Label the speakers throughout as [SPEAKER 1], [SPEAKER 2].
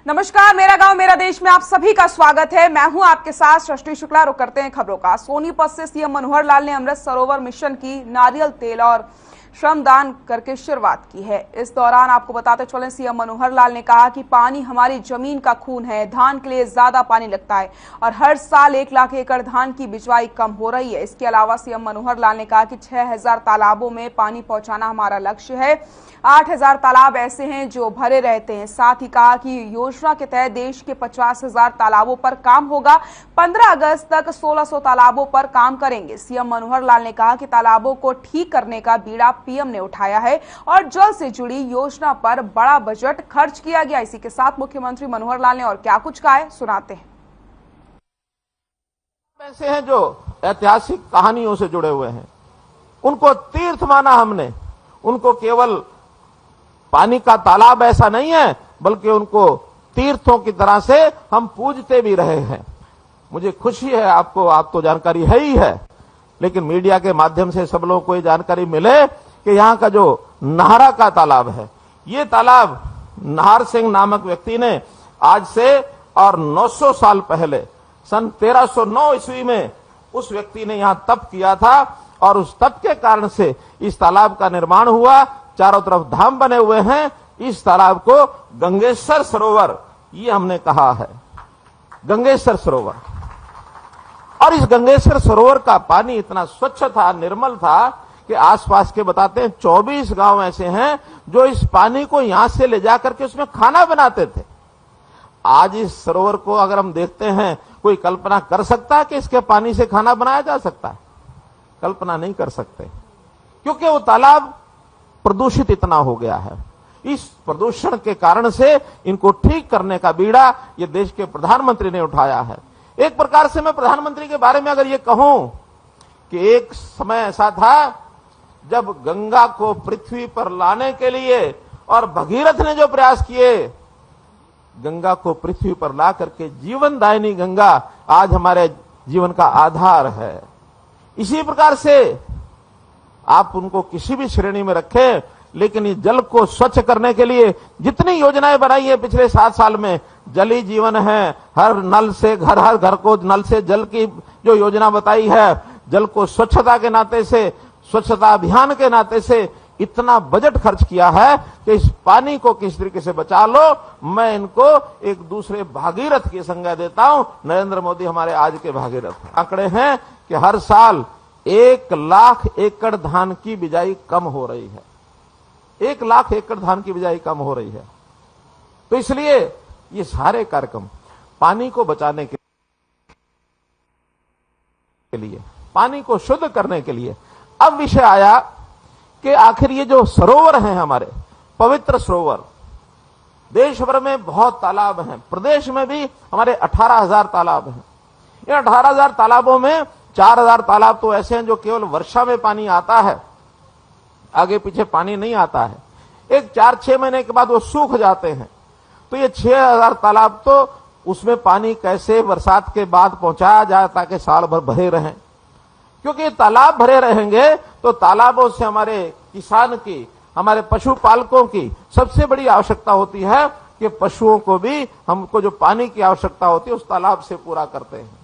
[SPEAKER 1] नमस्कार, मेरा गांव मेरा देश में आप सभी का स्वागत है। मैं हूं आपके साथ सृष्टि शुक्ला। रुक करते हैं खबरों का। सोनीपत से सीएम मनोहर लाल ने अमृत सरोवर मिशन की नारियल तेल और श्रमदान करके शुरुआत की है। इस दौरान आपको बताते चलें, सीएम मनोहर लाल ने कहा कि पानी हमारी जमीन का खून है, धान के लिए ज्यादा पानी लगता है और हर साल 1 लाख एकड़ धान की बिचवाई कम हो रही है। इसके अलावा सीएम मनोहर लाल ने कहा कि 6000 तालाबों में पानी पहुंचाना हमारा लक्ष्य है। 8000 तालाब ऐसे हैं जो भरे रहते हैं। साथ ही कहा कि योजना के तहत देश के 50,000 तालाबों पर काम होगा। 15 अगस्त तक 1600 तालाबों पर काम करेंगे। सीएम मनोहर लाल ने कहा कि तालाबों को ठीक करने का बीड़ा पीएम ने उठाया है और जल से जुड़ी योजना पर बड़ा बजट खर्च किया गया। इसी के साथ मुख्यमंत्री मनोहर लाल ने और क्या कुछ कहा है, सुनाते हैं।
[SPEAKER 2] ऐसे हैं जो ऐतिहासिक कहानियों से जुड़े हुए हैं, उनको तीर्थ माना हमने। उनको केवल पानी का तालाब ऐसा नहीं है, बल्कि उनको तीर्थों की तरह से हम पूजते भी रहे हैं। मुझे खुशी है, आप तो जानकारी है ही है, लेकिन मीडिया के माध्यम से सब लोगों को ये जानकारी मिले कि यहाँ का जो नाहरा का तालाब है, ये तालाब नाहर सिंह नामक व्यक्ति ने आज से और 900 साल पहले सन 1309 ईस्वी में उस व्यक्ति ने यहाँ तप किया था और उस तप के कारण से इस तालाब का निर्माण हुआ। चारों तरफ धाम बने हुए हैं। इस तालाब को गंगेश्वर सरोवर ये हमने कहा है, गंगेश्वर सरोवर। और इस गंगेश्वर सरोवर का पानी इतना स्वच्छ था, निर्मल था कि आसपास के बताते हैं 24 गांव ऐसे हैं जो इस पानी को यहां से ले जाकर के उसमें खाना बनाते थे। आज इस सरोवर को अगर हम देखते हैं, कोई कल्पना कर सकता है कि इसके पानी से खाना बनाया जा सकता है? कल्पना नहीं कर सकते, क्योंकि वो तालाब प्रदूषित इतना हो गया है। इस प्रदूषण के कारण से इनको ठीक करने का बीड़ा ये देश के प्रधानमंत्री ने उठाया है। एक प्रकार से मैं प्रधानमंत्री के बारे में अगर ये कहूं कि एक समय ऐसा था जब गंगा को पृथ्वी पर लाने के लिए और भगीरथ ने जो प्रयास किए, गंगा को पृथ्वी पर ला करके जीवनदायिनी गंगा आज हमारे जीवन का आधार है। इसी प्रकार से आप उनको किसी भी श्रेणी में रखें, लेकिन इस जल को स्वच्छ करने के लिए जितनी योजनाएं बनाई है पिछले 7 साल में, जल ही जीवन है, हर नल से हर घर को नल से जल की जो योजना बताई है, जल को स्वच्छता के नाते से, स्वच्छता अभियान के नाते से इतना बजट खर्च किया है कि इस पानी को किस तरीके से बचा लो। मैं इनको एक दूसरे भागीरथ की संज्ञा देता हूं। नरेंद्र मोदी हमारे आज के भागीरथ। आंकड़े हैं कि हर साल 1 लाख एकड़ धान की बिजाई कम हो रही है। 1 लाख एकड़ धान की बिजाई कम हो रही है। तो इसलिए ये सारे कार्यक्रम पानी को बचाने के लिए, पानी को शुद्ध करने के लिए। अब विषय आया कि आखिर ये जो सरोवर हैं हमारे पवित्र सरोवर, देश भर में बहुत तालाब हैं, प्रदेश में भी हमारे 18,000 तालाब हैं। इन 18,000 तालाबों में 4,000 तालाब तो ऐसे हैं जो केवल वर्षा में पानी आता है, आगे पीछे पानी नहीं आता है। एक 4-6 महीने के बाद वो सूख जाते हैं। तो ये 6,000 तालाब तो उसमें पानी कैसे बरसात के बाद पहुंचाया जाए ताकि साल भर भरे रहें, क्योंकि तालाब भरे रहेंगे तो तालाबों से हमारे किसान की, हमारे पशुपालकों की सबसे बड़ी आवश्यकता होती है कि पशुओं को भी हमको जो पानी की आवश्यकता होती है उस तालाब से पूरा करते हैं।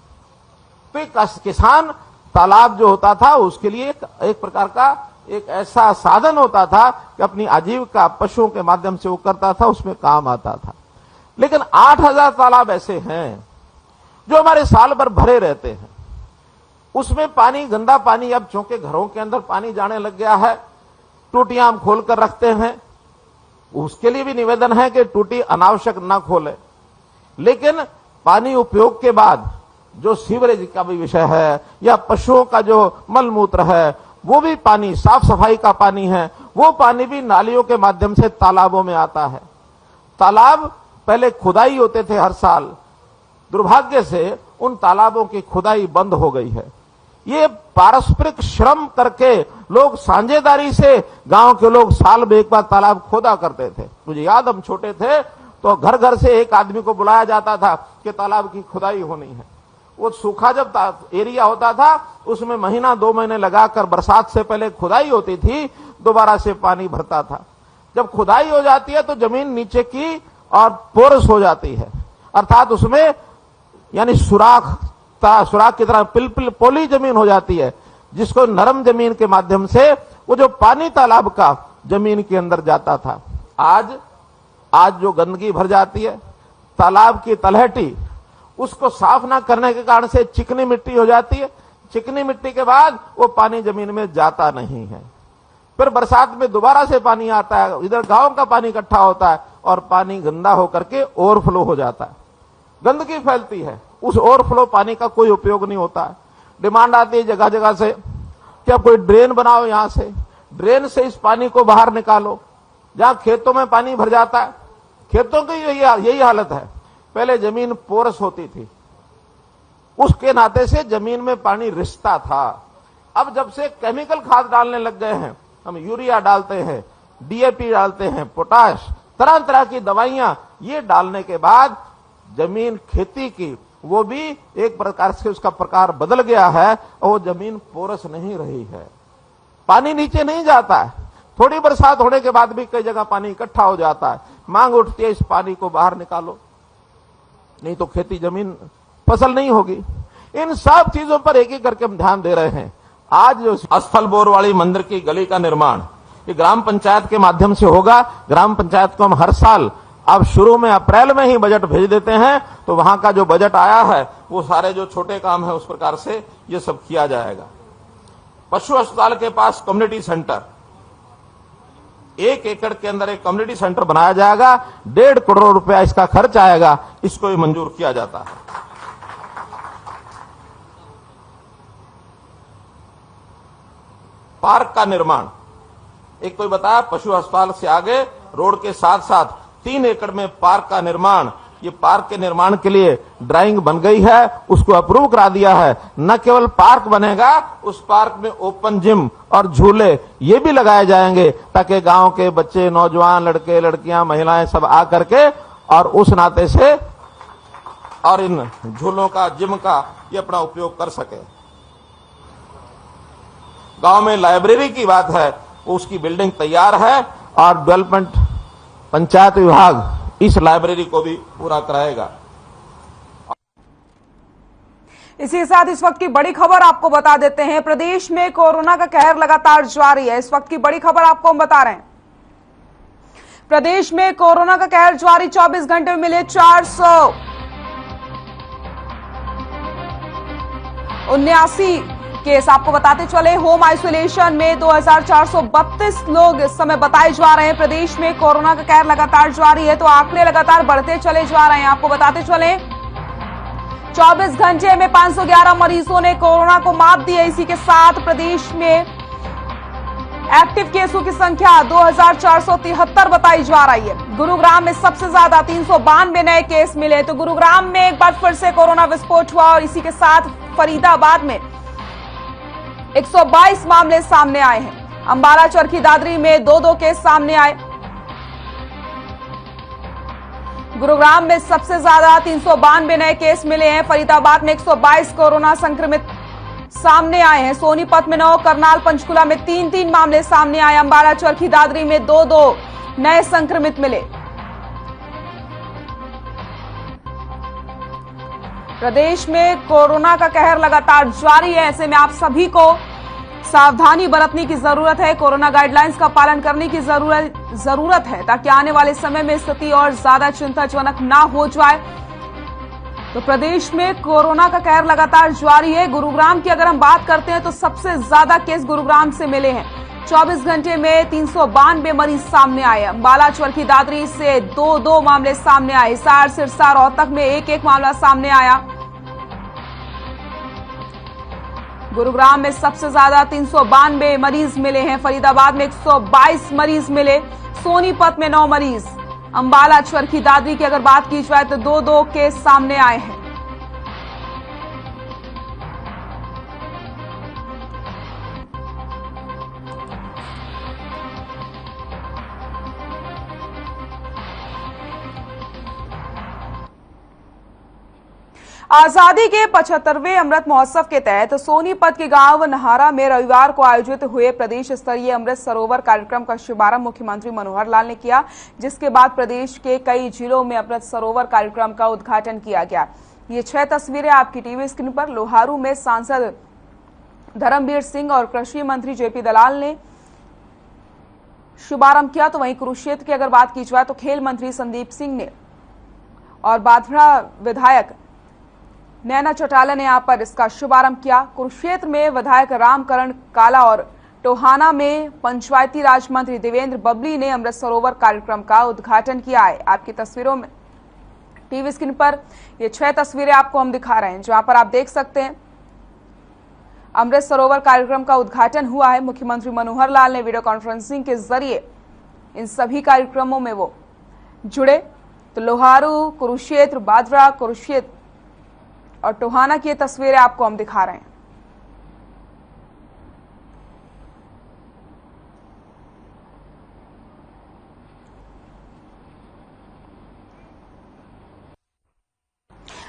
[SPEAKER 2] तो एक किसान तालाब जो होता था उसके लिए एक प्रकार का एक ऐसा साधन होता था कि अपनी आजीविका पशुओं के माध्यम से वो करता था, उसमें काम आता था। लेकिन 8,000 तालाब ऐसे हैं जो हमारे साल भर भरे रहते हैं। उसमें पानी, गंदा पानी, अब चूंकि घरों के अंदर पानी जाने लग गया है, टूटियां हम खोल कर रखते हैं। उसके लिए भी निवेदन है कि टूटी अनावश्यक ना खोले। लेकिन पानी उपयोग के बाद जो सीवरेज का भी विषय है या पशुओं का जो मलमूत्र है, वो भी पानी, साफ सफाई का पानी है, वो पानी भी नालियों के माध्यम से तालाबों में आता है। तालाब पहले खुदाई होते थे हर साल, दुर्भाग्य से उन तालाबों की खुदाई बंद हो गई है। ये पारस्परिक श्रम करके लोग साझेदारी से, गांव के लोग साल में एक बार तालाब खोदा करते थे। मुझे याद, हम छोटे थे तो घर घर से एक आदमी को बुलाया जाता था कि तालाब की खुदाई होनी है। वो सूखा जब एरिया होता था उसमें महीना 2 महीने लगाकर बरसात से पहले खुदाई होती थी, दोबारा से पानी भरता था। जब खुदाई हो जाती है तो जमीन नीचे की और पोरस हो जाती है, अर्थात उसमें यानी सुराख की तरह पिलपिल पोली जमीन हो जाती है, जिसको नरम जमीन के माध्यम से वो जो पानी तालाब का जमीन के अंदर जाता था, आज जो गंदगी भर जाती है, तालाब की तलहटी उसको साफ ना करने के कारण से चिकनी मिट्टी हो जाती है। चिकनी मिट्टी के बाद वो पानी जमीन में जाता नहीं है। फिर बरसात में दोबारा से पानी आता है, इधर गांव का पानी इकट्ठा होता है और पानी गंदा होकर के ओवरफ्लो हो जाता है, गंदगी फैलती है। उस ओवरफ्लो पानी का कोई उपयोग नहीं होता है। डिमांड आती है जगह जगह से कि अब कोई ड्रेन बनाओ, यहां से ड्रेन से इस पानी को बाहर निकालो। जहां खेतों में पानी भर जाता है, खेतों की यही हालत है। पहले जमीन पोरस होती थी, उसके नाते से जमीन में पानी रिसता था। अब जब से केमिकल खाद डालने लग गए हैं, हम यूरिया डालते हैं, डीएपी डालते हैं, पोटाश, तरह तरह की दवाइयां, ये डालने के बाद जमीन खेती की वो भी एक प्रकार से उसका प्रकार बदल गया है और वो जमीन पोरस नहीं रही है, पानी नीचे नहीं जाता है। थोड़ी बरसात होने के बाद भी कई जगह पानी इकट्ठा हो जाता है। मांग उठती है इस पानी को बाहर निकालो, नहीं तो खेती जमीन फसल नहीं होगी। इन सब चीजों पर एक एक करके हम ध्यान दे रहे हैं। आज जो स्थल बोरवाली मंदिर की गली का निर्माण ये ग्राम पंचायत के माध्यम से होगा। ग्राम पंचायत को हम हर साल अब शुरू में अप्रैल में ही बजट भेज देते हैं, तो वहां का जो बजट आया है वो सारे जो छोटे काम है उस प्रकार से ये सब किया जाएगा। पशु अस्पताल के पास कम्युनिटी सेंटर, 1 एकड़ के अंदर एक कम्युनिटी सेंटर बनाया जाएगा, 1.5 करोड़ रुपया इसका खर्च आएगा, इसको भी मंजूर किया जाता है। पार्क का निर्माण, एक कोई बताया पशु अस्पताल से आगे रोड के साथ साथ 3 एकड़ में पार्क का निर्माण। ये पार्क के निर्माण के लिए ड्राइंग बन गई है, उसको अप्रूव करा दिया है। न केवल पार्क बनेगा, उस पार्क में ओपन जिम और झूले ये भी लगाए जाएंगे, ताकि गांव के बच्चे, नौजवान, लड़के लड़कियां, महिलाएं सब आ करके और उस नाते से और इन झूलों का, जिम का ये अपना उपयोग कर सके। गांव में लाइब्रेरी की बात है, उसकी बिल्डिंग तैयार है और डेवलपमेंट पंचायत विभाग इस लाइब्रेरी को भी पूरा कराएगा।
[SPEAKER 1] इसी के साथ इस वक्त की बड़ी खबर आपको बता देते हैं। प्रदेश में कोरोना का कहर लगातार जारी है। इस वक्त की बड़ी खबर आपको हम बता रहे हैं। प्रदेश में कोरोना का कहर जारी, 24 घंटे में मिले 479 केस। आपको बताते चले, होम आइसोलेशन में 2432 लोग इस समय बताए जा रहे हैं। प्रदेश में कोरोना का कहर लगातार जारी है, तो आंकड़े लगातार बढ़ते चले जा रहे हैं। आपको बताते चले, 24 घंटे में 511 मरीजों ने कोरोना को मात दी है। इसी के साथ प्रदेश में एक्टिव केसों की संख्या 2473 बताई जा रही है। गुरुग्राम में सबसे ज्यादा 392 नए केस मिले, तो गुरुग्राम में एक बार फिर से कोरोना विस्फोट हुआ। और इसी के साथ फरीदाबाद में 122 मामले सामने आए हैं। अंबाला, चरखी दादरी में 2-2 केस सामने आए। गुरुग्राम में सबसे ज्यादा 392 नए केस मिले हैं। फरीदाबाद में 122 कोरोना संक्रमित सामने आए हैं। सोनीपत में 9, करनाल, पंचकुला में 3-3 मामले सामने आए। अंबाला, चरखी दादरी में 2-2 नए संक्रमित मिले। प्रदेश में कोरोना का कहर लगातार जारी है। ऐसे में आप सभी को सावधानी बरतने की जरूरत है। कोरोना गाइडलाइंस का पालन करने की जरूरत है, ताकि आने वाले समय में स्थिति और ज्यादा चिंताजनक ना हो जाए। तो प्रदेश में कोरोना का कहर लगातार जारी है। गुरुग्राम की अगर हम बात करते हैं तो सबसे ज्यादा केस गुरुग्राम से मिले हैं। 24 घंटे में 392 मरीज सामने आए। अंबाला, चरखी दादरी से 2-2 मामले सामने आए। हिसार, सिरसा, रोहतक में 1-1 मामला सामने आया। गुरुग्राम में सबसे ज्यादा 392 मरीज मिले हैं। फरीदाबाद में 122 मरीज मिले। सोनीपत में 9 मरीज। अंबाला, चरखी दादरी की अगर बात की जाए तो 2-2 केस सामने आए हैं। आजादी के 75वें अमृत महोत्सव के तहत सोनीपत के गांव नहारा में रविवार को आयोजित हुए प्रदेश स्तरीय अमृत सरोवर कार्यक्रम का शुभारंभ मुख्यमंत्री मनोहर लाल ने किया, जिसके बाद प्रदेश के कई जिलों में अमृत सरोवर कार्यक्रम का उद्घाटन किया गया। ये 6 तस्वीरें आपकी टीवी स्क्रीन पर। लोहारू में सांसद धर्मवीर सिंह और कृषि मंत्री जेपी दलाल ने शुभारंभ किया, तो वहीं कुरुक्षेत्र की अगर बात की जाए तो खेल मंत्री संदीप सिंह ने और बाधड़ा विधायक नैना चौटाला ने यहां पर इसका शुभारंभ किया। कुरुक्षेत्र में विधायक रामकरण काला और टोहाना में पंचायती राज मंत्री देवेंद्र बबली ने अमृत सरोवर कार्यक्रम का उद्घाटन किया है। आपकी तस्वीरों में टीवी स्क्रीन पर ये 6 तस्वीरें आपको हम दिखा रहे हैं, जहां पर आप देख सकते हैं अमृत सरोवर कार्यक्रम का उद्घाटन हुआ है। मुख्यमंत्री मनोहर लाल ने वीडियो कॉन्फ्रेंसिंग के जरिए इन सभी कार्यक्रमों में वो जुड़े। तो लोहारू, कुरुक्षेत्र, बाधड़ा, कुरुक्षेत्र और टोहाना की तस्वीरें आपको हम दिखा रहे हैं।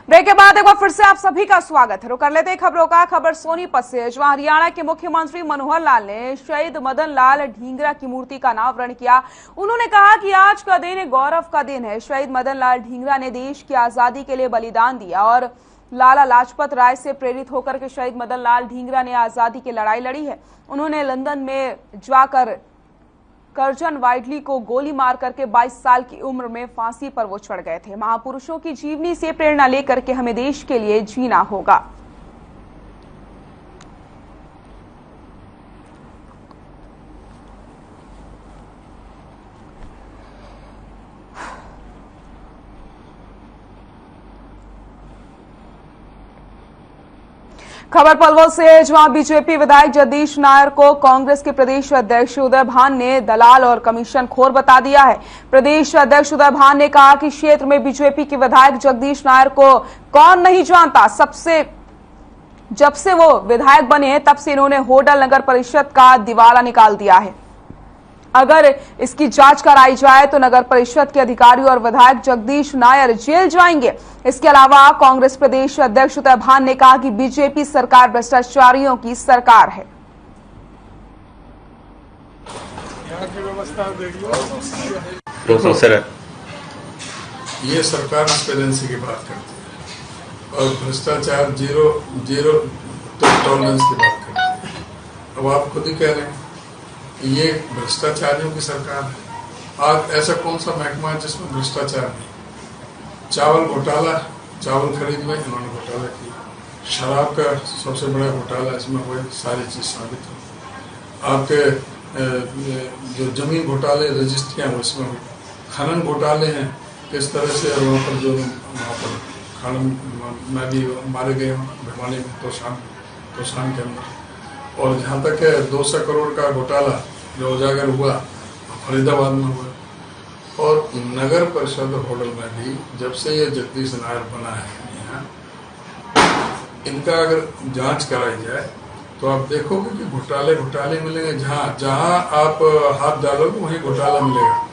[SPEAKER 1] ब्रेक के बाद एक बार फिर से आप सभी का स्वागत है। रुक कर लेते हैं खबरों का। खबर सोनीपत से, जहां हरियाणा के मुख्यमंत्री मनोहर लाल ने शहीद मदन लाल ढींगरा की मूर्ति का अनावरण किया। उन्होंने कहा कि आज का दिन गौरव का दिन है। शहीद मदन लाल ढींगरा ने देश की आजादी के लिए बलिदान दिया और लाला लाजपत राय से प्रेरित होकर के शहीद मदन लाल ढींगरा ने आजादी की लड़ाई लड़ी है। उन्होंने लंदन में जाकर कर्जन वाइडली को गोली मार करके 22 साल की उम्र में फांसी पर वो चढ़ गए थे। महापुरुषों की जीवनी से प्रेरणा लेकर के हमें देश के लिए जीना होगा। खबर पलवल से है, जहां बीजेपी विधायक जगदीश नायर को कांग्रेस के प्रदेश अध्यक्ष उदय भान ने दलाल और कमीशन खोर बता दिया है। प्रदेश अध्यक्ष उदय भान ने कहा कि क्षेत्र में बीजेपी के विधायक जगदीश नायर को कौन नहीं जानता। जब से वो विधायक बने हैं तब से इन्होंने होडल नगर परिषद का दिवाला निकाल दिया है। अगर इसकी जांच कराई जाए तो नगर परिषद के अधिकारी और विधायक जगदीश नायर जेल जाएंगे। इसके अलावा कांग्रेस प्रदेश अध्यक्ष उदय भान ने कहा कि बीजेपी सरकार भ्रष्टाचारियों की सरकार है।
[SPEAKER 3] यहाँ की व्यवस्था देख
[SPEAKER 4] लो सर,
[SPEAKER 3] ये सरकार ट्रांसपेरेंसी की बात करती है और भ्रष्टाचार जीरो टॉलरेंस की बात करती है। अब आप खुद ही कह रहे हैं ये भ्रष्टाचारियों की सरकार है। आज ऐसा कौन सा महकमा है जिसमें भ्रष्टाचार नहीं? चावल घोटाला, चावल खरीद में इन्होंने घोटाला किया। शराब का सबसे बड़ा घोटाला इसमें हुए, सारी चीज साबित हो। आपके जो जमीन घोटाले, रजिस्ट्रियां उसमें हुई। खनन घोटाले हैं, किस तरह से वहाँ पर जो वहाँ पर खनन में भी मारे गए हूँ भिवानी में, तोशान के अंदर। और जहाँ तक है 200 करोड़ का घोटाला जो उजागर हुआ फरीदाबाद में हुआ। और नगर परिषद होटल में भी जब से ये जगदीश नायर बना है यहाँ, इनका अगर जांच कराई जाए तो आप देखोगे कि घोटाले मिलेंगे। जहाँ आप हाथ डालोगे वहीं घोटाला मिलेगा।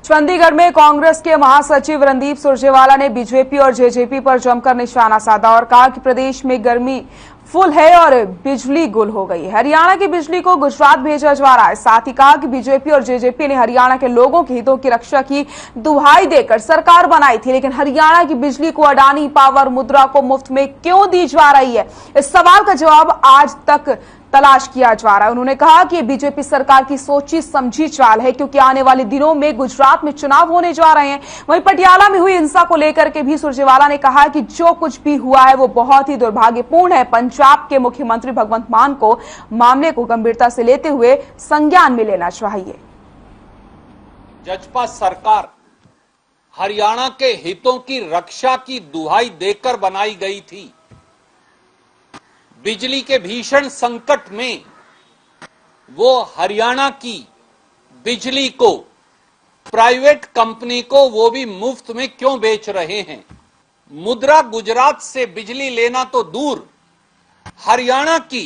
[SPEAKER 1] चंडीगढ़ में कांग्रेस के महासचिव रणदीप सुरजेवाला ने बीजेपी और जेजेपी पर जमकर निशाना साधा और कहा कि प्रदेश में गर्मी फुल है और बिजली गुल हो गई है। हरियाणा की बिजली को गुजरात भेजा जा रहा है। साथ ही कहा कि बीजेपी और जेजेपी ने हरियाणा के लोगों के हितों की रक्षा की दुहाई देकर सरकार बनाई थी, लेकिन हरियाणा की बिजली को अडानी पावर मुद्रा को मुफ्त में क्यों दी जा रही है? इस सवाल का जवाब आज तक तलाश किया जा रहा है। उन्होंने कहा कि बीजेपी सरकार की सोची समझी चाल है, क्योंकि आने वाले दिनों में गुजरात में चुनाव होने जा रहे हैं। वहीं पटियाला में हुई हिंसा को लेकर के भी सुरजेवाला ने कहा कि जो कुछ भी हुआ है वो बहुत ही दुर्भाग्यपूर्ण है। पंजाब के मुख्यमंत्री भगवंत मान को मामले को गंभीरता से लेते हुए संज्ञान में लेना चाहिए।
[SPEAKER 5] जजपा सरकार हरियाणा के हितों की रक्षा की दुहाई देकर बनाई गई थी। बिजली के भीषण संकट में वो हरियाणा की बिजली को प्राइवेट कंपनी को वो भी मुफ्त में क्यों बेच रहे हैं? मुद्रा गुजरात से बिजली लेना तो दूर, हरियाणा की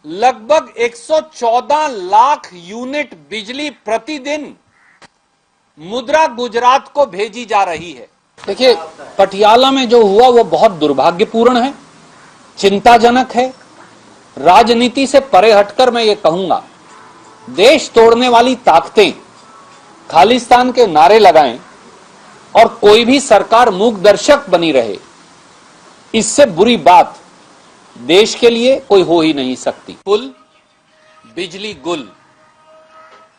[SPEAKER 5] लगभग 114 लाख यूनिट बिजली प्रतिदिन मुद्रा गुजरात को भेजी जा रही है। देखिए, पटियाला में जो हुआ वो बहुत दुर्भाग्यपूर्ण है, चिंताजनक है। राजनीति से परे हटकर मैं ये कहूंगा, देश तोड़ने वाली ताकतें खालिस्तान के नारे लगाएं और कोई भी सरकार मूक दर्शक बनी रहे, इससे बुरी बात देश के लिए कोई हो ही नहीं सकती। पुल, बिजली गुल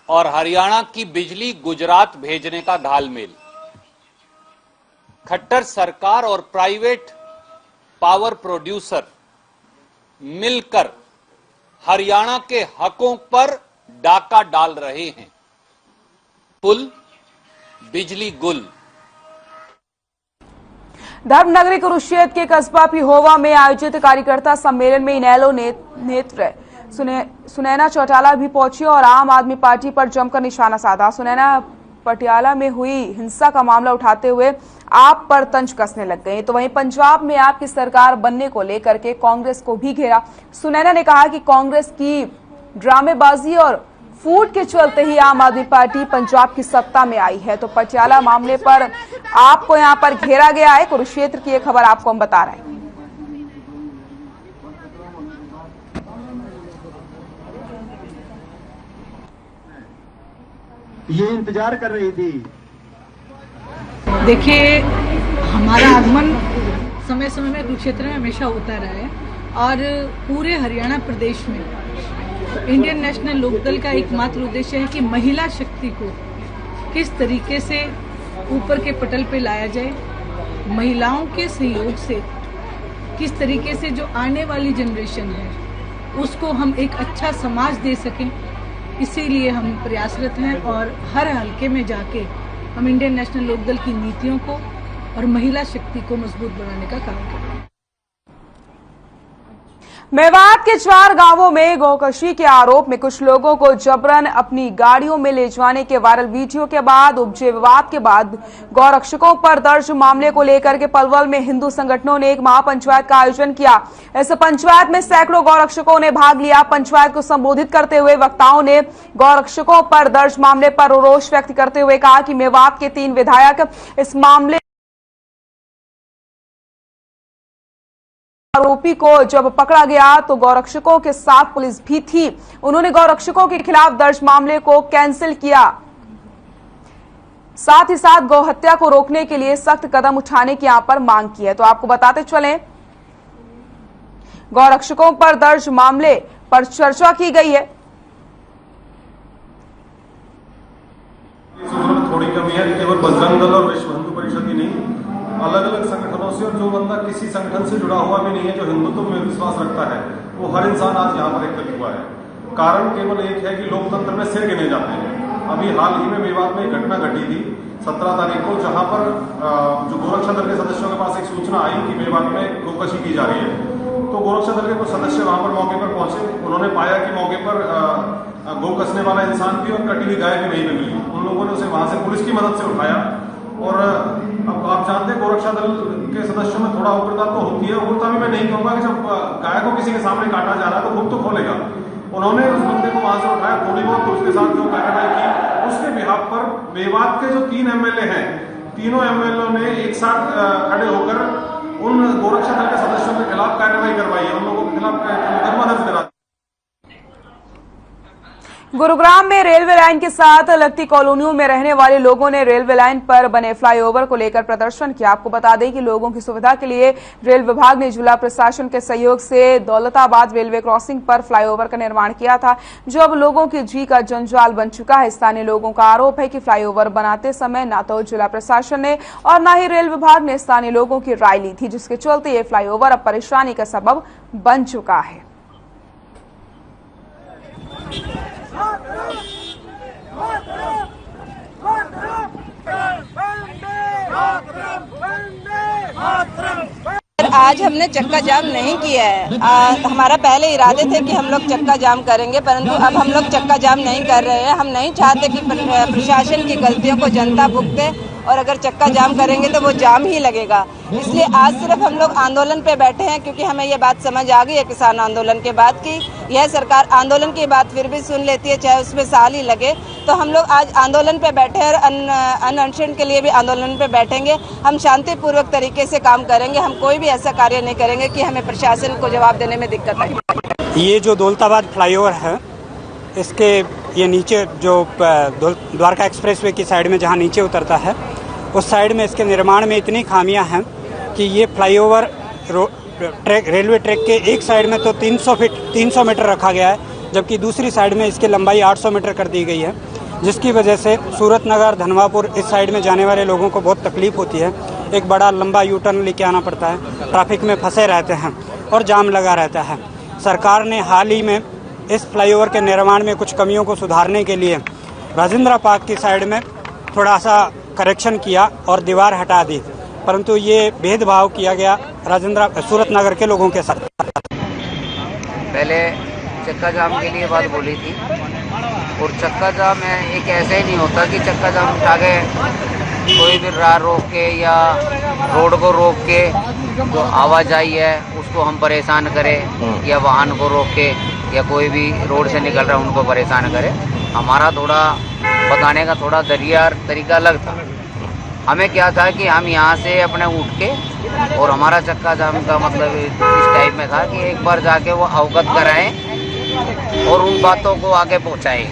[SPEAKER 5] और हरियाणा की बिजली गुजरात भेजने का घालमेल। खट्टर सरकार और प्राइवेट पावर प्रोड्यूसर मिलकर हरियाणा के हकों पर डाका डाल रहे हैं। पुल, बिजली गुल।
[SPEAKER 1] धर्मनगरी कुरुक्षेत्र के कस्बा पिहोवा में आयोजित कार्यकर्ता सम्मेलन में इनेलो नेत्र सुनैना चौटाला भी पहुंची और आम आदमी पार्टी पर जमकर निशाना साधा। सुनैना पटियाला में हुई हिंसा का मामला उठाते हुए आप पर तंज कसने लग गए। तो वहीं पंजाब में आपकी सरकार बनने को लेकर के कांग्रेस को भी घेरा। सुनैना ने कहा कि कांग्रेस की ड्रामेबाजी और फूट के चलते ही आम आदमी पार्टी पंजाब की सत्ता में आई है। तो पटियाला मामले पर आपको यहां पर घेरा गया है। कुरुक्षेत्र की एक खबर आपको हम बता रहे हैं।
[SPEAKER 6] ये इंतजार कर रही थी।
[SPEAKER 7] देखिए, हमारा आगमन समय समय में कुरुक्षेत्र में हमेशा होता रहा है और पूरे हरियाणा प्रदेश में इंडियन नेशनल लोकदल का एकमात्र उद्देश्य है कि महिला शक्ति को किस तरीके से ऊपर के पटल पे लाया जाए, महिलाओं के सहयोग से किस तरीके से जो आने वाली जनरेशन है उसको हम एक अच्छा समाज दे सकें, इसीलिए हम प्रयासरत हैं और हर हलके में जाके हम इंडियन नेशनल लोकदल की नीतियों को और महिला शक्ति को मजबूत बनाने का काम करें।
[SPEAKER 1] मेवात के 4 गांवों में गौकशी के आरोप में कुछ लोगों को जबरन अपनी गाड़ियों में ले जाने के वायरल वीडियो के बाद उपजे विवाद के बाद गौरक्षकों पर दर्ज मामले को लेकर के पलवल में हिंदू संगठनों ने एक महापंचायत का आयोजन किया। इस पंचायत में सैकड़ों गौरक्षकों ने भाग लिया। पंचायत को संबोधित करते हुए वक्ताओं ने गौरक्षकों पर दर्ज मामले पर रोष व्यक्त करते हुए कहा कि मेवात के 3 विधायक इस मामले आरोपी को जब पकड़ा गया तो गौरक्षकों के साथ पुलिस भी थी। उन्होंने गौरक्षकों के खिलाफ दर्ज मामले को कैंसिल किया। साथ ही साथ गौहत्या को रोकने के लिए सख्त कदम उठाने की यहां पर मांग की है। तो आपको बताते चलें, गौरक्षकों पर दर्ज मामले पर चर्चा की गई है।
[SPEAKER 8] थोड़ी कमी है, केवल बजरंग दल और विश्व हिंदू परिषद ही नहीं, अलग अलग संगठनों से, और जो बंदा किसी संगठन से जुड़ा हुआ भी नहीं है, जो हिंदुत्व में विश्वास रखता है, वो हर इंसान आज यहाँ पर एकत्रित हुआ है। कारण केवल एक है कि लोकतंत्र में सिर गिने जाते हैं। अभी हाल ही में मेवात में एक घटना घटी थी 17 तारीख को, जहां पर जो गोरक्षा दल के सदस्यों के पास एक सूचना आई कि मेवात में गोकशी की जा रही है। तो गोरक्षा दल के कुछ सदस्य वहां पर मौके पर पहुंचे। उन्होंने पाया कि मौके पर गौ कसने वाला इंसान भी और कटी हुई गाय भी नहीं मिली। उन लोगों ने उसे वहां से पुलिस की मदद से उठाया। और अब आप जानते हैं गोरक्षा दल के सदस्यों में थोड़ा उग्रता तो होती है। उग्रता भी मैं नहीं कहूंगा कि जब गाय को किसी के सामने काटा जा रहा है तो खुद तो खोलेगा। उन्होंने उस बंदे को वहां से उठाया, थोड़ी बहुत उसके साथ जो कार्रवाई की, उसके बिहाफ पर मेवात के जो 3 एमएलए हैं, तीनों एमएलए ने एक साथ खड़े होकर उन गोरक्षा दल के सदस्यों के खिलाफ कार्रवाई करवाई है, उन लोगों के खिलाफ मुकदमा दर्ज करा।
[SPEAKER 1] गुरुग्राम में रेलवे लाइन के साथ लगती कॉलोनियों में रहने वाले लोगों ने रेलवे लाइन पर बने फ्लाईओवर को लेकर प्रदर्शन किया। आपको बता दें कि लोगों की सुविधा के लिए रेल विभाग ने जिला प्रशासन के सहयोग से दौलताबाद रेलवे क्रॉसिंग पर फ्लाईओवर का निर्माण किया था, जो अब लोगों की जी का जंजाल बन चुका है। स्थानीय लोगों का आरोप है कि फ्लाईओवर बनाते समय न तो जिला प्रशासन ने और न ही रेल विभाग ने स्थानीय लोगों की राय ली थी, जिसके चलते ये फ्लाईओवर अब परेशानी का सबब बन चुका है।
[SPEAKER 9] आज हमने चक्का जाम नहीं किया है। हमारा पहले इरादे थे कि हम लोग चक्का जाम करेंगे, परंतु अब हम लोग चक्का जाम नहीं कर रहे हैं। हम नहीं चाहते कि प्रशासन की गलतियों को जनता भुगते और अगर चक्का जाम करेंगे तो वो जाम ही लगेगा। इसलिए आज सिर्फ हम लोग आंदोलन पे बैठे हैं, क्योंकि हमें ये बात समझ आ गई है किसान आंदोलन के बाद कि यह सरकार आंदोलन की बात फिर भी सुन लेती है, चाहे उसमें साल ही लगे। तो हम लोग आज आंदोलन पे बैठे हैं और अनशन के लिए भी आंदोलन पे बैठेंगे। हम शांतिपूर्वक तरीके से काम करेंगे। हम कोई भी ऐसा कार्य नहीं करेंगे कि हमें प्रशासन को जवाब देने में दिक्कत आए।
[SPEAKER 10] ये जो दौलताबाद फ्लाईओवर है, इसके ये नीचे जो द्वारका एक्सप्रेसवे की साइड में जहाँ नीचे उतरता है, उस साइड में इसके निर्माण में इतनी खामियां हैं कि ये फ्लाईओवर रेलवे ट्रैक के एक साइड में तो 300 मीटर रखा गया है, जबकि दूसरी साइड में इसकी लंबाई 800 मीटर कर दी गई है, जिसकी वजह से सूरत नगर धनवापुर इस साइड में जाने वाले लोगों को बहुत तकलीफ होती है। एक बड़ा लंबा यू टर्न लेके आना पड़ता है, ट्रैफिक में फंसे रहते हैं और जाम लगा रहता है। सरकार ने हाल ही में इस फ्लाईओवर के निर्माण में कुछ कमियों को सुधारने के लिए राजेंद्र पार्क की साइड में थोड़ा सा करेक्शन किया और दीवार हटा दी, परंतु ये भेदभाव किया गया सूरत नगर के लोगों के साथ।
[SPEAKER 11] पहले चक्का जाम के लिए बात बोली थी, और चक्का जाम एक ऐसे ही नहीं होता कि चक्का जाम उठा के कोई भी राह रोक के या रोड को रोक के जो आवाजाही है उसको हम परेशान करें, या वाहन को रोक के या कोई भी रोड से निकल रहा है उनको परेशान करें। हमारा थोड़ा बताने का थोड़ा तरीका अलग था। हमें क्या था कि हम यहाँ से अपने उठ के, और हमारा चक्का जाम का मतलब इस टाइप में था कि एक बार जाके वो अवगत कराएं और उन बातों को आगे पहुँचाएं।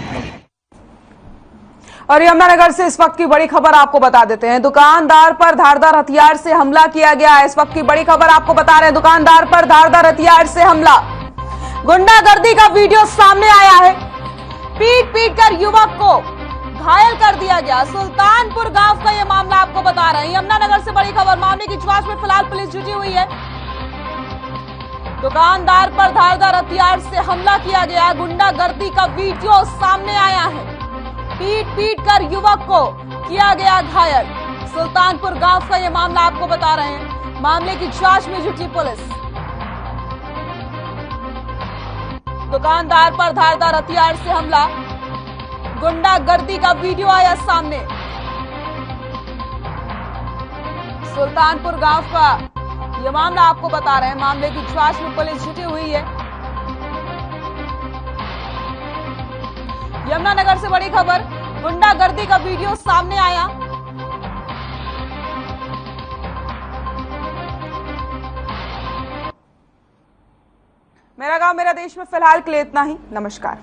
[SPEAKER 1] और यमुनानगर से इस वक्त की बड़ी खबर आपको बता देते हैं। दुकानदार पर धारदार हथियार से हमला किया गया है। इस वक्त की बड़ी खबर आपको बता रहे हैं, दुकानदार पर धारदार हथियार से हमला, गुंडागर्दी का वीडियो सामने आया है। पीट कर युवक को घायल कर दिया गया। सुल्तानपुर गांव का यह मामला आपको बता रहे हैं। यमुनानगर से बड़ी खबर, मामले की जांच में फिलहाल पुलिस जुटी हुई है। दुकानदार पर धारदार हथियार से हमला किया गया, गुंडागर्दी का वीडियो सामने आया है। पीट कर युवक को किया गया घायल। सुल्तानपुर गांव का यह मामला आपको बता रहे हैं। मामले की जांच में जुटी पुलिस। दुकानदार पर धारदार हथियार से हमला, गुंडागर्दी का वीडियो आया सामने। सुल्तानपुर गांव का यह मामला आपको बता रहे हैं। मामले की जांच में पुलिस जुटी हुई है। यमुनानगर से बड़ी खबर, गुंडागर्दी का वीडियो सामने आया। मेरा गांव मेरा देश में फिलहाल के लिए इतना ही। नमस्कार।